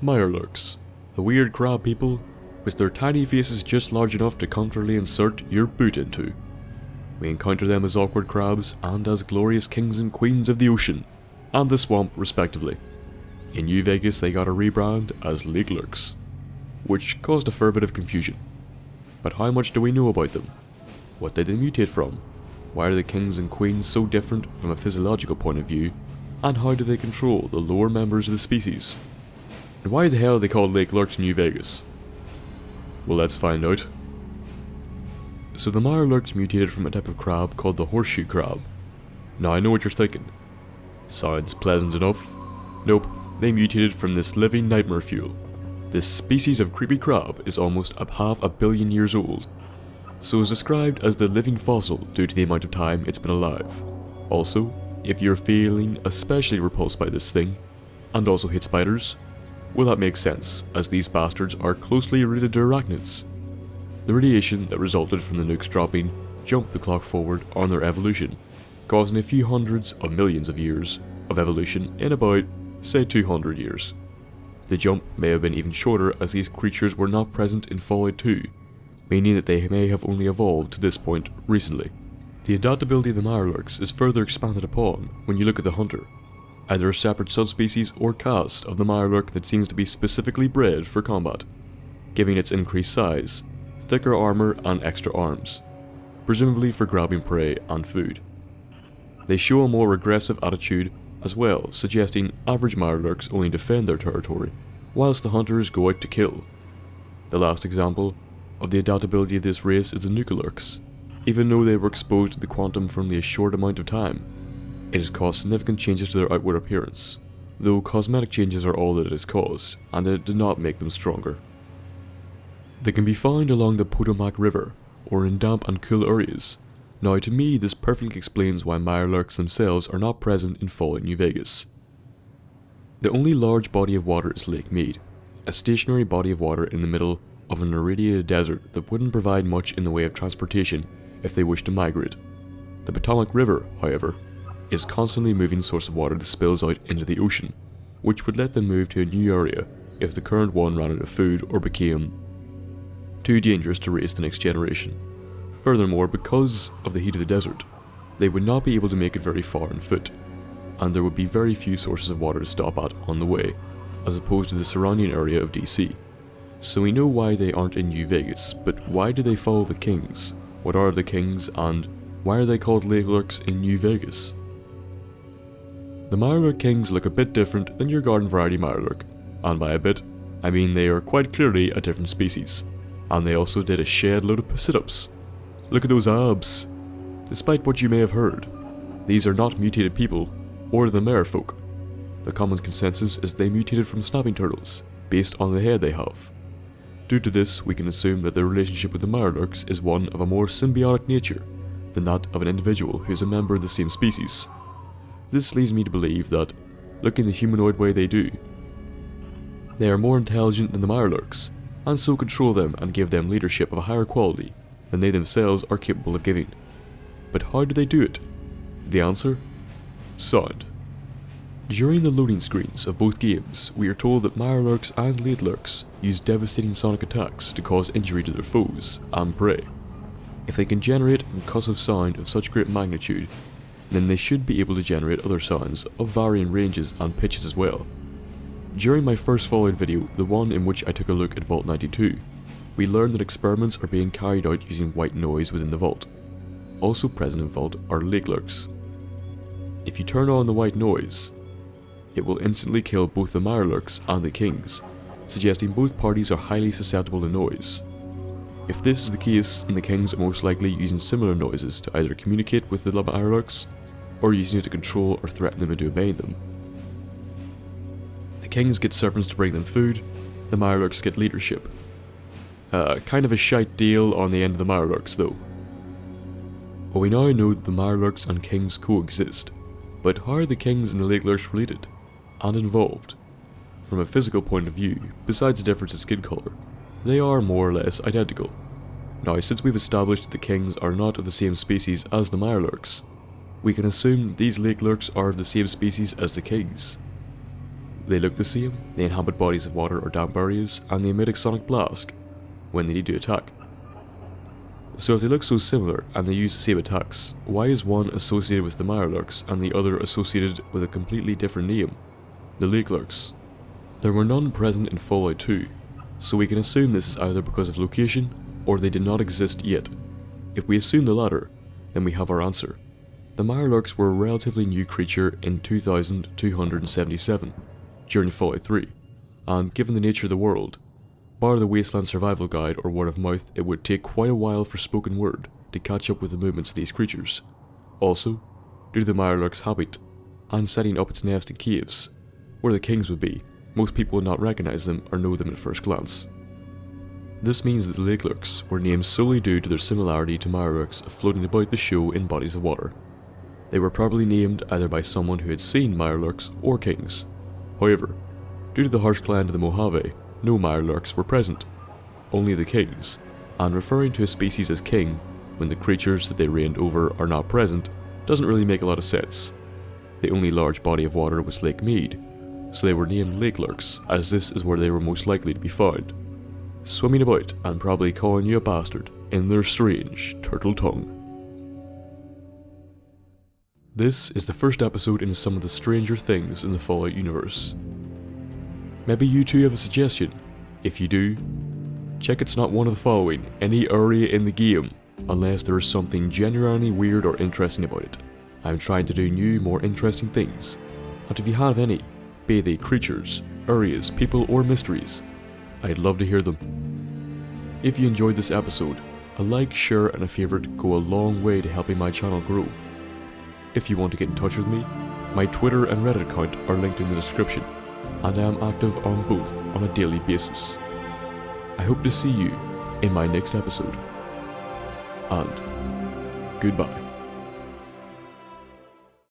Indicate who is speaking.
Speaker 1: Mirelurks, the weird crab people with their tiny faces just large enough to comfortably insert your boot into. We encounter them as awkward crabs and as glorious kings and queens of the ocean and the swamp respectively. In New Vegas they got a rebrand as Lakelurks, which caused a fair bit of confusion. But how much do we know about them? What did they mutate from? Why are the kings and queens so different from a physiological point of view? And how do they control the lower members of the species? And why the hell are they called Lakelurks in New Vegas? Well, let's find out. So the Mirelurks mutated from a type of crab called the horseshoe crab. Now I know what you're thinking. Sounds pleasant enough. Nope, they mutated from this living nightmare fuel. This species of creepy crab is almost 500 million years old, so is described as the living fossil due to the amount of time it's been alive. Also, if you're feeling especially repulsed by this thing, and also hate spiders, well that makes sense, as these bastards are closely related to arachnids. The radiation that resulted from the nukes dropping jumped the clock forward on their evolution, causing a few hundreds of millions of years of evolution in about, say 200 years. The jump may have been even shorter as these creatures were not present in Fallout 2, meaning that they may have only evolved to this point recently. The adaptability of the Mirelurks is further expanded upon when you look at the hunter, either a separate subspecies or caste of the Mirelurk that seems to be specifically bred for combat, giving its increased size, thicker armor and extra arms, presumably for grabbing prey and food. They show a more aggressive attitude as well, suggesting average Mirelurks only defend their territory, whilst the hunters go out to kill. The last example of the adaptability of this race is the Nucleurks. Even though they were exposed to the quantum for only a short amount of time, it has caused significant changes to their outward appearance, though cosmetic changes are all that it has caused, and it did not make them stronger. They can be found along the Potomac River, or in damp and cool areas. Now to me this perfectly explains why Mirelurks themselves are not present in Fallout New Vegas. The only large body of water is Lake Mead, a stationary body of water in the middle of an irradiated desert that wouldn't provide much in the way of transportation if they wished to migrate. The Potomac River, however, is a constantly moving source of water that spills out into the ocean, which would let them move to a new area if the current one ran out of food or became too dangerous to raise the next generation. Furthermore, because of the heat of the desert, they would not be able to make it very far on foot, and there would be very few sources of water to stop at on the way, as opposed to the surrounding area of DC. So we know why they aren't in New Vegas, but why do they follow the kings? What are the kings, and why are they called Lakelurks in New Vegas? The Mirelurk kings look a bit different than your garden variety Mirelurk, and by a bit, I mean they are quite clearly a different species, and they also did a shed load of sit-ups. Look at those abs! Despite what you may have heard, these are not mutated people, or the merfolk. The common consensus is they mutated from snapping turtles, based on the hair they have. Due to this, we can assume that their relationship with the Mirelurks is one of a more symbiotic nature than that of an individual who is a member of the same species. This leads me to believe that, looking the humanoid way they do, they are more intelligent than the Mirelurks, and so control them and give them leadership of a higher quality than they themselves are capable of giving. But how do they do it? The answer? Sound. During the loading screens of both games, we are told that Mirelurks and Lakelurks use devastating sonic attacks to cause injury to their foes and prey. If they can generate concussive sound of such great magnitude, then they should be able to generate other sounds of varying ranges and pitches as well. During my first Fallout video, the one in which I took a look at Vault 92, we learned that experiments are being carried out using white noise within the vault. Also present in Vault are Lakelurks. If you turn on the white noise, it will instantly kill both the Mirelurks and the kings, suggesting both parties are highly susceptible to noise. If this is the case, then the kings are most likely using similar noises to either communicate with the Mirelurks, or using it to control or threaten them into obeying them. The kings get servants to bring them food, the Mirelurks get leadership. Kind of a shite deal on the end of the Mirelurks though. Well, we now know that the Mirelurks and kings coexist, but how are the kings and the Lakelurks related, and involved? From a physical point of view, besides the difference in skin colour, they are more or less identical. Now, since we've established that the kings are not of the same species as the Mirelurks, we can assume that these Lakelurks are of the same species as the kings. They look the same, they inhabit bodies of water or damp areas, and they emit a sonic blast when they need to attack. So if they look so similar and they use the same attacks, why is one associated with the Mirelurks and the other associated with a completely different name, the Lakelurks? There were none present in Fallout 2, so we can assume this is either because of location or they did not exist yet. If we assume the latter, then we have our answer. The Mirelurks were a relatively new creature in 2277 during Fallout 3, and given the nature of the world, bar the Wasteland Survival Guide or word of mouth, it would take quite a while for spoken word to catch up with the movements of these creatures. Also, due to the Mirelurk's habit, and setting up its nest in caves, where the kings would be, most people would not recognise them or know them at first glance. This means that the Lakelurks were named solely due to their similarity to Mirelurks floating about the show in bodies of water. They were probably named either by someone who had seen Mirelurks or kings. However, due to the harsh climate of the Mojave, no Mirelurks were present, only the kings, and referring to a species as king when the creatures that they reigned over are not present doesn't really make a lot of sense. The only large body of water was Lake Mead, so they were named Lakelurks, as this is where they were most likely to be found, swimming about and probably calling you a bastard in their strange turtle tongue. This is the first episode in some of the stranger things in the Fallout universe. Maybe you too have a suggestion. If you do, check it's not one of the following any area in the game, unless there is something genuinely weird or interesting about it. I'm trying to do new, more interesting things, and if you have any, be they creatures, areas, people or mysteries, I'd love to hear them. If you enjoyed this episode, a like, share and a favourite go a long way to helping my channel grow. If you want to get in touch with me, my Twitter and Reddit account are linked in the description, and I am active on both on a daily basis. I hope to see you in my next episode, and goodbye.